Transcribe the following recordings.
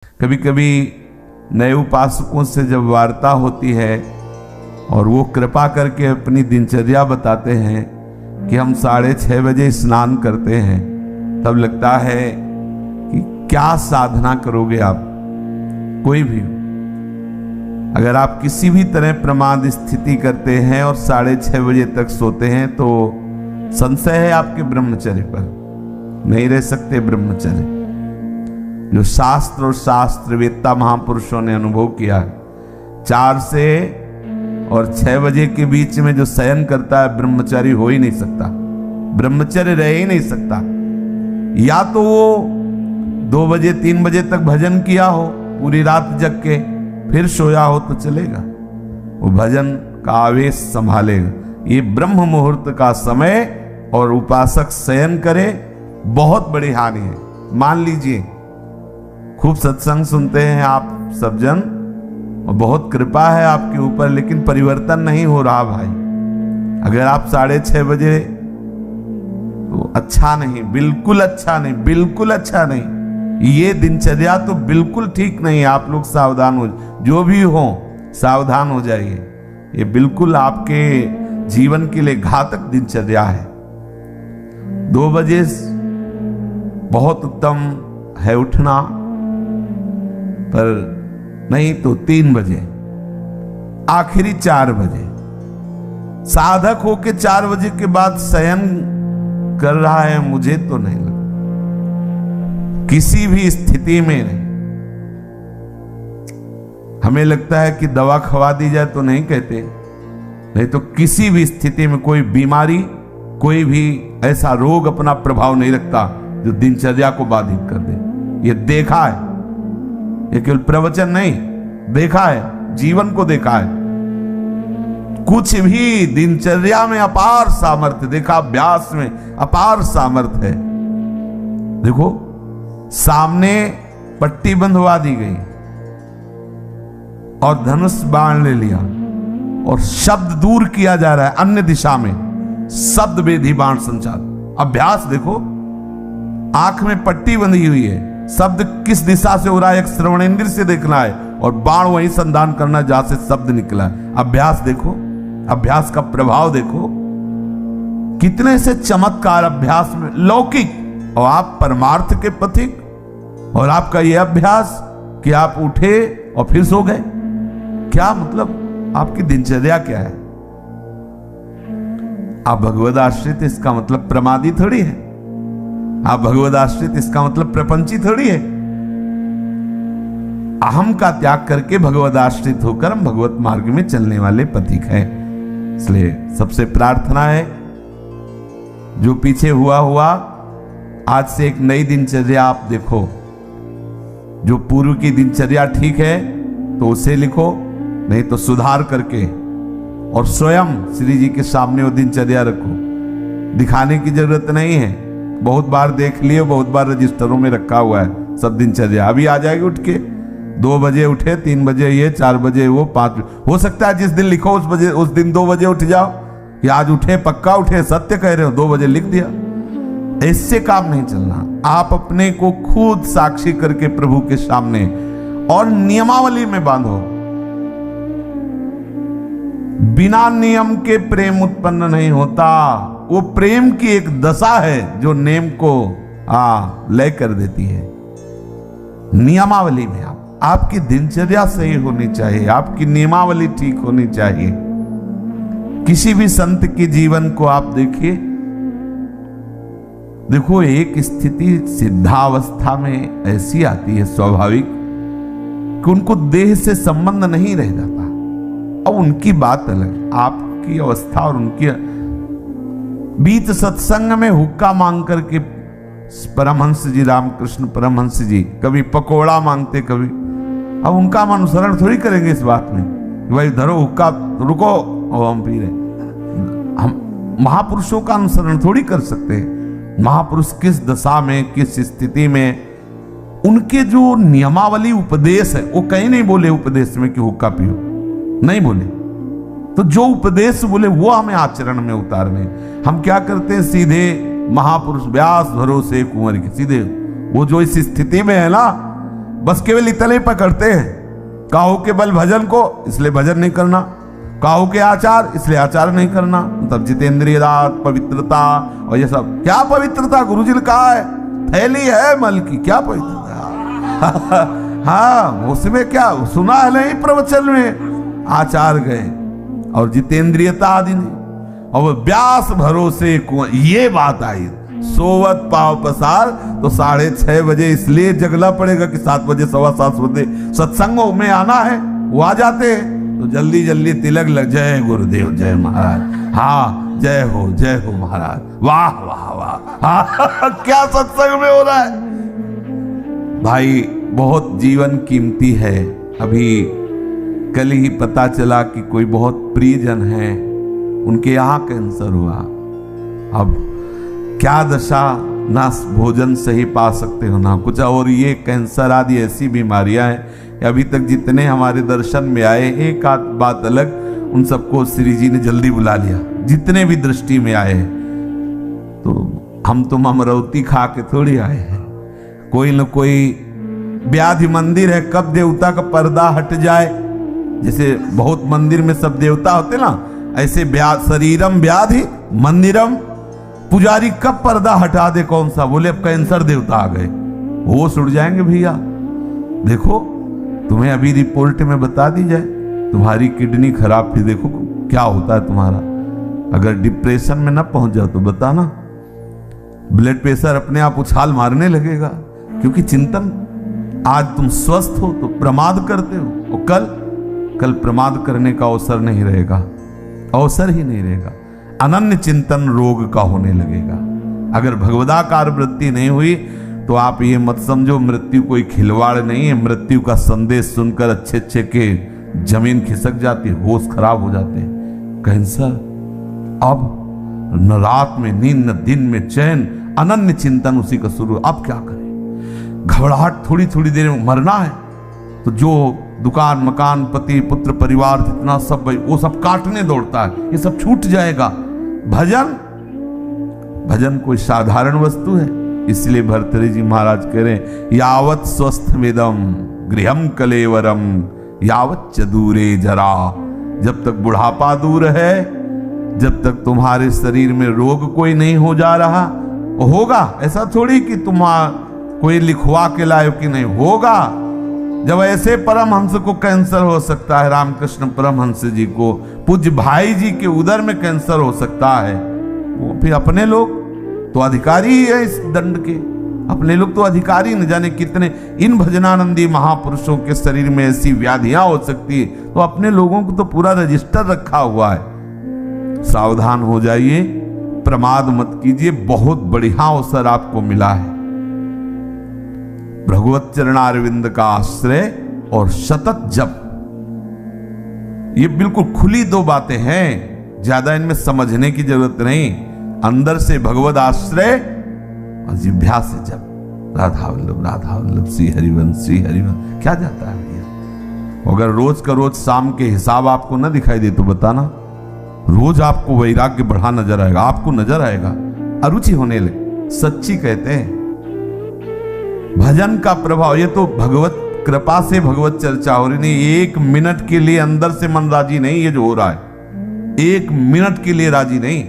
कभी कभी नए उपासकों से जब वार्ता होती है और वो कृपा करके अपनी दिनचर्या बताते हैं कि हम 6:30 बजे स्नान करते हैं, तब लगता है कि क्या साधना करोगे आप। कोई भी अगर आप किसी भी तरह प्रमाद स्थिति करते हैं और 6:30 बजे तक सोते हैं तो संशय है आपके ब्रह्मचर्य पर, नहीं रह सकते ब्रह्मचर्य। जो शास्त्र और शास्त्रवेत्ता महापुरुषों ने अनुभव किया है, 4 से और 6 बजे के बीच में जो शयन करता है ब्रह्मचारी हो ही नहीं सकता, ब्रह्मचर्य रह ही नहीं सकता। या तो वो 2 बजे 3 बजे तक भजन किया हो, पूरी रात जग के फिर सोया हो तो चलेगा, वो भजन का आवेश संभालेगा। ये ब्रह्म मुहूर्त का समय और उपासक शयन करे, बहुत बड़ी हानि है। मान लीजिए खूब सत्संग सुनते हैं आप सब जन और बहुत कृपा है आपके ऊपर, लेकिन परिवर्तन नहीं हो रहा भाई। अगर आप 6:30 बजे, तो अच्छा नहीं, बिल्कुल अच्छा नहीं, बिल्कुल अच्छा नहीं। ये दिनचर्या तो बिल्कुल ठीक नहीं है। आप लोग सावधान हो, जो भी हो सावधान हो जाइए। ये बिल्कुल आपके जीवन के लिए घातक दिनचर्या है। 2 बजे बहुत उत्तम है उठना, पर नहीं तो 3 बजे, आखिरी 4 बजे। साधक होके 4 बजे के बाद शयन कर रहा है, मुझे तो नहीं लगता, किसी भी स्थिति में नहीं। हमें लगता है कि दवा खवा दी जाए तो नहीं कहते, नहीं तो किसी भी स्थिति में कोई बीमारी, कोई भी ऐसा रोग अपना प्रभाव नहीं रखता जो दिनचर्या को बाधित कर दे। ये देखा है, ये केवल प्रवचन नहीं, देखा है, जीवन को देखा है। कुछ भी दिनचर्या में अपार सामर्थ्य देखा, अभ्यास में अपार सामर्थ्य है। देखो सामने पट्टी बंधवा दी गई और धनुष बाण ले लिया और शब्द दूर किया जा रहा है अन्य दिशा में, शब्द वेधी बाण संचार। अभ्यास देखो, आंख में पट्टी बंधी हुई है, शब्द किस दिशा से हो रहा है एक श्रवण इंद्र से देखना है और बाण वहीं संधान करना जहां से शब्द निकला है। अभ्यास देखो, अभ्यास का प्रभाव देखो, कितने से चमत्कार अभ्यास में लौकिक, और आप परमार्थ के पथिक, और आपका यह अभ्यास कि आप उठे और फिर सो गए। क्या मतलब, आपकी दिनचर्या क्या है? आप भगवद आश्रित, इसका मतलब प्रमादी थोड़ी है। आप भगवद आश्रित, इसका मतलब प्रपंची थोड़ी है। अहम का त्याग करके भगवद आश्रित होकर हम भगवत मार्ग में चलने वाले पथिक हैं। इसलिए सबसे प्रार्थना है, जो पीछे हुआ आज से एक नई दिनचर्या आप देखो। जो पूर्व की दिनचर्या ठीक है तो उसे लिखो, नहीं तो सुधार करके और स्वयं श्री जी के सामने वो दिनचर्या रखो। दिखाने की जरूरत नहीं है, बहुत बार देख लिए, बहुत बार रजिस्टरों में रखा हुआ है सब दिनचर्या। अभी आ जाएगी उठ के, 2 बजे उठे, 3 बजे ये, 4 बजे वो, 5 हो सकता है जिस दिन लिखो उस दिन 2 बजे उठ जाओ, कि आज उठे, पक्का उठे, सत्य कह रहे हो, 2 बजे लिख दिया। इससे काम नहीं चलना। आप अपने को खुद साक्षी करके प्रभु के सामने और नियमावली में बांधो। बिना नियम के प्रेम उत्पन्न नहीं होता। वो प्रेम की एक दशा है जो नेम को लय कर देती है। नियमावली में आपकी दिनचर्या सही होनी चाहिए, आपकी नियमावली ठीक होनी चाहिए। किसी भी संत के जीवन को आप देखिए, देखो एक स्थिति सिद्धावस्था में ऐसी आती है स्वाभाविक कि उनको देह से संबंध नहीं रह जाता। अब उनकी बात अलग, आपकी अवस्था और उनकी बीच सत्संग में हुक्का मांग करके परमहंस जी, रामकृष्ण परमहंस जी कभी पकोड़ा मांगते, कभी। अब उनका हम अनुसरण थोड़ी करेंगे इस बात में, भाई धरो हुक्का, रुको और हम पी रहे। हम महापुरुषों का अनुसरण थोड़ी कर सकते हैं। महापुरुष किस दशा में, किस स्थिति में, उनके जो नियमावली उपदेश है, वो कहीं नहीं बोले उपदेश में कि हुक्का पियो, नहीं बोले। तो जो उपदेश बोले वो हमें आचरण में उतारने। हम क्या करते हैं, सीधे महापुरुष व्यास भरोसे कुंवर के, सीधे वो जो इस स्थिति में है ना, बस केवल इतना ही पकड़ते हैं, काहू के बल भजन को, इसलिए भजन नहीं करना, काहू के आचार इसलिए आचार नहीं करना। मतलब जितेंद्रियता, पवित्रता और ये सब। क्या पवित्रता? गुरुजी ने कहा है थैली है मल की, क्या पवित्रता? हाँ, उसमें क्या सुना है नहीं प्रवचन में, आचार गए और जितेंद्रियता आदि नहीं। और व्यास भरोसे ये बात आई, सोवत पाव पसार, तो 6:30 बजे इसलिए जगला पड़ेगा कि 7 बजे 7:15 बजे सत्संगों में आना है, वो आ जाते हैं तो जल्दी जल्दी तिलक लग। जय गुरुदेव, जय महाराज, हाँ जय हो महाराज, वाह वाह वाह, हाँ क्या सत्संग में हो रहा है भाई। बहुत जीवन कीमती है। अभी कल ही पता चला कि कोई बहुत प्रियजन है, उनके यहाँ कैंसर हुआ। अब क्या दशा, ना भोजन सही पा सकते हो ना कुछ, और ये कैंसर आदि ऐसी बीमारियां हैं। अभी तक जितने हमारे दर्शन में आए, एक आध बात अलग, उन सबको श्री जी ने जल्दी बुला लिया, जितने भी दृष्टि में आए हैं। तो हम तुम अमरौती खा के थोड़ी आए हैं, कोई न कोई व्याधि मंदिर है, कब देवता का पर्दा हट जाए। जैसे बहुत मंदिर में सब देवता होते ना, ऐसे शरीरम व्याधि मंदिरम, पुजारी कब पर्दा हटा दे, कौन सा, बोले अब कैंसर देवता आ गए, होश उड़ जाएंगे भैया। देखो तुम्हें अभी रिपोर्ट में बता दी जाए तुम्हारी किडनी खराब थी, देखो क्या होता है तुम्हारा। अगर डिप्रेशन में ना पहुंच जाओ तो बताना, ब्लड प्रेशर अपने आप उछाल मारने लगेगा। क्योंकि चिंतन, आज तुम स्वस्थ हो तो प्रमाद करते हो, और कल प्रमाद करने का अवसर नहीं रहेगा, अवसर ही नहीं रहेगा। अनन्य चिंतन रोग का होने लगेगा। अगर भगवदाकार वृत्ति नहीं हुई तो आप ये मत समझो मृत्यु कोई खिलवाड़ नहीं है। मृत्यु का संदेश सुनकर अच्छे के जमीन खिसक जाती, होश खराब हो जाते हैं। कैंसर, अब न रात में नींद न दिन में चैन, अनन्य चिंतन उसी का शुरू। अब क्या करें, घबराहट, थोड़ी थोड़ी देर में मरना है तो जो दुकान मकान पति पुत्र परिवार जितना सब वो सब काटने दौड़ता है, ये सब छूट जाएगा। भजन कोई साधारण वस्तु है। इसलिए भर्तृहरि जी महाराज कह रहे हैं, यावत स्वस्थ वेदम गृहम कलेवरम यावत च दूरे जरा। जब तक बुढ़ापा दूर है, जब तक तुम्हारे शरीर में रोग कोई नहीं हो जा रहा, होगा ऐसा थोड़ी कि तुम कोई लिखवा के लाओ कि नहीं, होगा। जब ऐसे परमहंस को कैंसर हो सकता है, रामकृष्ण परमहंस जी को, पूज्य भाई जी के उदर में कैंसर हो सकता है, वो फिर अपने लोग तो अधिकारी ही है इस दंड के। अपने लोग तो अधिकारी, न जाने कितने इन भजनानंदी महापुरुषों के शरीर में ऐसी व्याधियां हो सकती है, तो अपने लोगों को तो पूरा रजिस्टर रखा हुआ है। सावधान हो जाइए, प्रमाद मत कीजिए। बहुत बढ़िया अवसर आपको मिला है। भगवत चरणारविंद का आश्रय और सतत जप, ये बिल्कुल खुली दो बातें हैं, ज्यादा इनमें समझने की जरूरत नहीं। अंदर से भगवत आश्रय और जिह्वा से जप, राधा वल्लभ श्री हरिवंश श्री हरिवंश। क्या जाता है भैया? अगर रोज का रोज शाम के हिसाब आपको न दिखाई दे तो बताना, रोज आपको वैराग्य बढ़ा नजर आएगा, आपको नजर आएगा, अरुचि होने लगे। सच्ची कहते हैं भजन का प्रभाव, ये तो भगवत कृपा से भगवत चर्चा हो रही नहीं। 1 मिनट के लिए अंदर से मन राजी नहीं, ये जो हो रहा है 1 मिनट के लिए राजी नहीं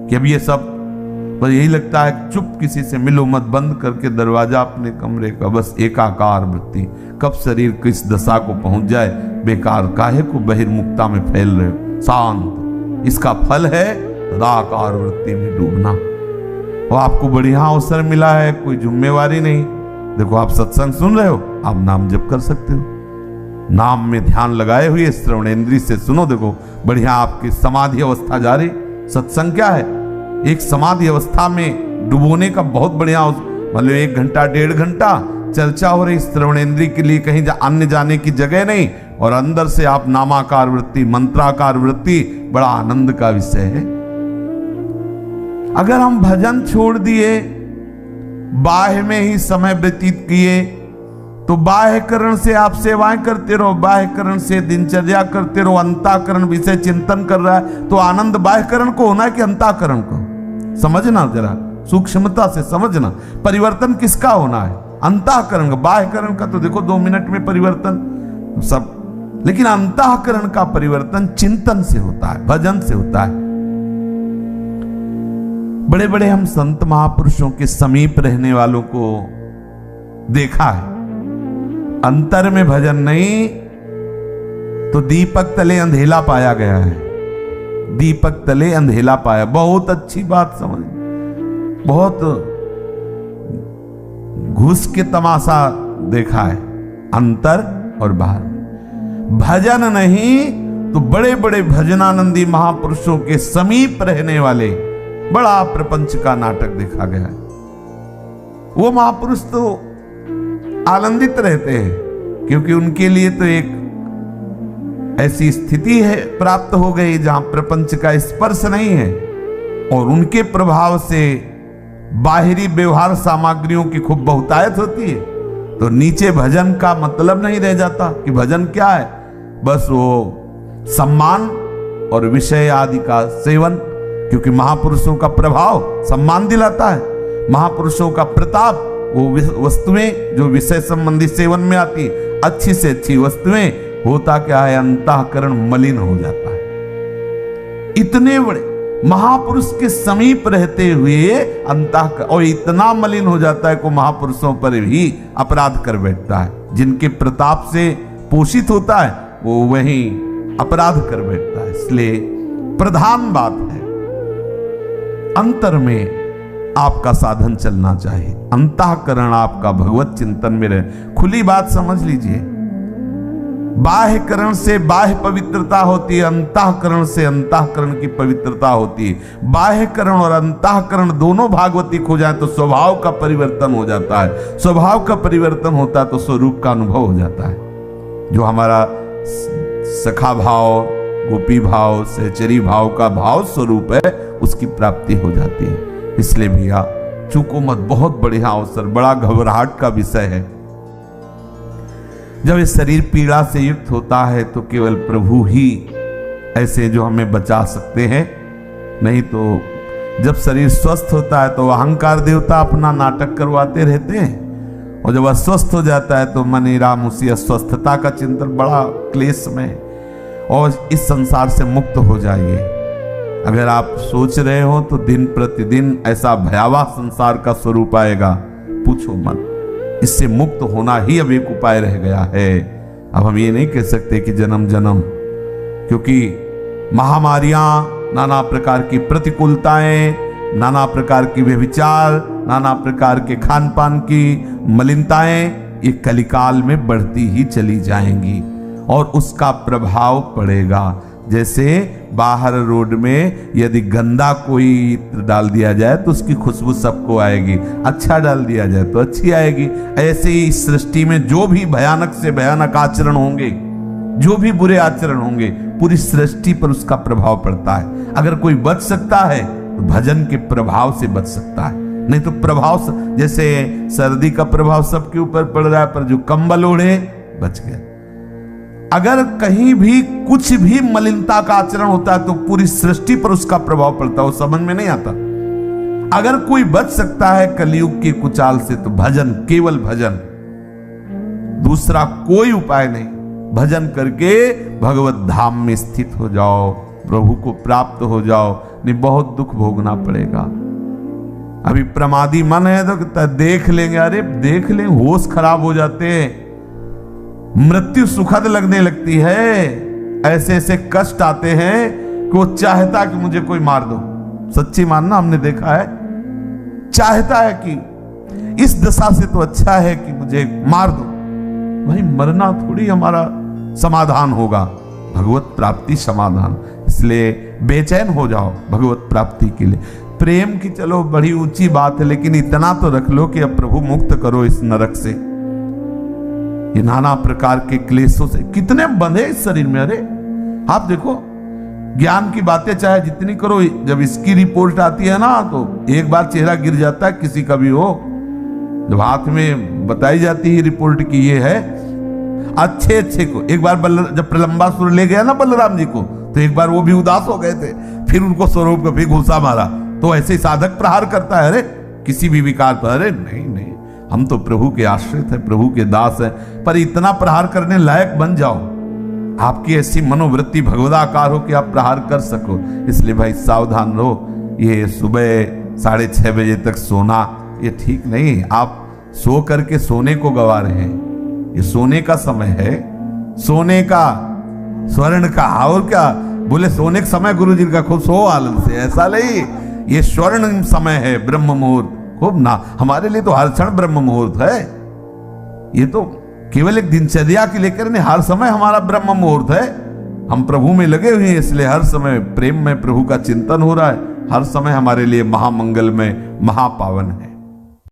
कि अब ये सब, बस यही लगता है चुप, किसी से मिलो मत, बंद करके दरवाजा अपने कमरे का, बस एकाकार वृत्ति। कब शरीर किस दशा को पहुंच जाए, बेकार काहे को बहिर्मुखता में फैल रहे हो, शांत। इसका फल है सदाकार वृत्ति में डूबना। और आपको बढ़िया अवसर मिला है, कोई जिम्मेवारी नहीं। देखो आप सत्संग सुन रहे हो, आप नाम जप कर सकते हो, नाम में ध्यान लगाए हुए श्रवणेंद्रिय से सुनो। देखो बढ़िया आपकी समाधि अवस्था जारी। सत्संग क्या है? एक समाधि अवस्था में डुबोने का बहुत बढ़िया, मतलब 1 घंटा 1.5 घंटा चर्चा हो रही, श्रवणेंद्रिय के लिए कहीं अन्य जाने की जगह नहीं, और अंदर से आप नामाकार वृत्ति, मंत्राकार वृत्ति, बड़ा आनंद का विषय है। अगर हम भजन छोड़ दिए, बाह्य में ही समय व्यतीत किए, तो बाह्यकरण से आप सेवाएं करते रहो, बाह्यकरण से दिनचर्या करते रहो, अंतःकरण विषय चिंतन कर रहा है, तो आनंद बाह्यकरण को होना है कि अंतःकरण को? समझना, जरा सूक्ष्मता से समझना। परिवर्तन किसका होना है? अंतःकरण का, बाह्यकरण का तो देखो 2 मिनट में परिवर्तन सब, लेकिन अंतःकरण का परिवर्तन चिंतन से होता है, भजन से होता है। बड़े बड़े हम संत महापुरुषों के समीप रहने वालों को देखा है, अंतर में भजन नहीं तो दीपक तले अंधेला पाया गया है, दीपक तले अंधेला पाया। बहुत अच्छी बात समझ, बहुत घुस के तमाशा देखा है, अंतर और बाहर। भजन नहीं तो बड़े बड़े भजनानंदी महापुरुषों के समीप रहने वाले बड़ा प्रपंच का नाटक देखा गया है। वो महापुरुष तो आनंदित रहते हैं क्योंकि उनके लिए तो एक ऐसी स्थिति है प्राप्त हो गई जहां प्रपंच का स्पर्श नहीं है, और उनके प्रभाव से बाहरी व्यवहार सामग्रियों की खूब बहुतायत होती है, तो नीचे भजन का मतलब नहीं रह जाता कि भजन क्या है, बस वो सम्मान और विषय आदि का सेवन, क्योंकि महापुरुषों का प्रभाव सम्मान दिलाता है, महापुरुषों का प्रताप वो वस्तुएं जो विषय संबंधी सेवन में आती, अच्छी से अच्छी वस्तुएं, होता क्या है, अंतःकरण मलिन हो जाता है। इतने बड़े महापुरुष के समीप रहते हुए अंतःकरण और इतना मलिन हो जाता है को महापुरुषों पर भी अपराध कर बैठता है। जिनके प्रताप से पोषित होता है वो वही अपराध कर बैठता है। इसलिए प्रधान बात है अंतर में आपका साधन चलना चाहिए, अंतःकरण आपका भगवत चिंतन में रहे। खुली बात समझ लीजिए, बाह्यकरण से बाह्य पवित्रता होती है, अंतःकरण से अंतःकरण की पवित्रता होती है। बाह्यकरण और अंतःकरण दोनों भागवतिक हो जाए तो स्वभाव का परिवर्तन हो जाता है, स्वभाव का परिवर्तन होता है तो स्वरूप का अनुभव हो जाता है। जो हमारा सखा भाव, गोपी भाव, सहचरी भाव का भाव स्वरूप है, उसकी प्राप्ति हो जाती है। इसलिए भैया चूको मत, बहुत बढ़िया अवसर, बड़ा घबराहट का विषय है। जब ये शरीर पीड़ा से युक्त होता है तो केवल प्रभु ही ऐसे जो हमें बचा सकते हैं, नहीं तो जब शरीर स्वस्थ होता है तो अहंकार देवता अपना नाटक करवाते रहते हैं, और जब अस्वस्थ हो जाता है तो मनी राम उसी अस्वस्थता का चिंतन, बड़ा क्लेश में। और इस संसार से मुक्त हो जाइए। अगर आप सोच रहे हो तो दिन प्रतिदिन ऐसा भयावह संसार का स्वरूप आएगा, पूछो मत। इससे मुक्त होना ही अब एक उपाय रह गया है। अब हम ये नहीं कह सकते कि जन्म जन्म, क्योंकि महामारियां, नाना प्रकार की प्रतिकूलताएं, नाना प्रकार की व्यभिचार, नाना प्रकार के खान पान की मलिनताएं, ये कलिकाल में बढ़ती ही चली जाएंगी और उसका प्रभाव पड़ेगा। जैसे बाहर रोड में यदि गंदा कोई इत्र डाल दिया जाए तो उसकी खुशबू सबको आएगी, अच्छा डाल दिया जाए तो अच्छी आएगी। ऐसे ही इस सृष्टि में जो भी भयानक से भयानक आचरण होंगे, जो भी बुरे आचरण होंगे, पूरी सृष्टि पर उसका प्रभाव पड़ता है। अगर कोई बच सकता है तो भजन के प्रभाव से बच सकता है, नहीं तो प्रभाव जैसे सर्दी का प्रभाव सबके ऊपर पड़ रहा है, पर जो कंबल ओढ़े बच गए। अगर कहीं भी कुछ भी मलिनता का आचरण होता है तो पूरी सृष्टि पर उसका प्रभाव पड़ता है, वो समझ में नहीं आता। अगर कोई बच सकता है कलयुग की कुचाल से तो भजन, केवल भजन, दूसरा कोई उपाय नहीं। भजन करके भगवत धाम में स्थित हो जाओ, प्रभु को प्राप्त हो जाओ, नहीं बहुत दुख भोगना पड़ेगा। अभी प्रमादी मन है तो देख लेंगे, अरे देख लें, होश खराब हो जाते हैं, मृत्यु सुखद लगने लगती है, ऐसे ऐसे कष्ट आते हैं कि वो चाहता कि मुझे कोई मार दो। सच्ची मानना, हमने देखा है, चाहता है कि इस दशा से तो अच्छा है कि मुझे मार दो। भाई मरना थोड़ी हमारा समाधान होगा, भगवत प्राप्ति समाधान। इसलिए बेचैन हो जाओ भगवत प्राप्ति के लिए। प्रेम की चलो बड़ी ऊंची बात है, लेकिन इतना तो रख लो कि अब प्रभु मुक्त करो इस नरक से, ये नाना प्रकार के क्लेशों से। कितने बंधे इस शरीर में। अरे आप देखो, ज्ञान की बातें चाहे जितनी करो, जब इसकी रिपोर्ट आती है ना तो एक बार चेहरा गिर जाता है किसी का भी हो। जब हाथ में बताई जाती है रिपोर्ट की ये है, अच्छे अच्छे को एक बार जब प्रलंबासुर ले गया ना बलराम जी को, तो एक बार वो भी उदास हो गए थे, फिर उनको स्वरूप को फिर घुसा मारा। तो ऐसे साधक प्रहार करता है, अरे किसी भी विकार पर, अरे नहीं नहीं, हम तो प्रभु के आश्रित हैं, प्रभु के दास हैं, पर इतना प्रहार करने लायक बन जाओ, आपकी ऐसी मनोवृत्ति भगवदाकार हो कि आप प्रहार कर सको। इसलिए भाई सावधान रहो। ये सुबह 6:30 बजे तक सोना ये ठीक नहीं। आप सो करके सोने को गवा रहे हैं। ये सोने का समय है, सोने का, स्वर्ण का। और क्या बोले, सोने का समय गुरु जी का, खूब सो आनंद से, ऐसा नहीं। ये स्वर्ण समय है, ब्रह्म मुहूर्त खूब ना। हमारे लिए तो हर क्षण ब्रह्म मुहूर्त है। ये तो केवल एक दिनचर्या के लेकर नहीं, हर समय हमारा ब्रह्म मुहूर्त है। हम प्रभु में लगे हुए हैं, इसलिए हर समय प्रेम में प्रभु का चिंतन हो रहा है। हर समय हमारे लिए महामंगल में महापावन है।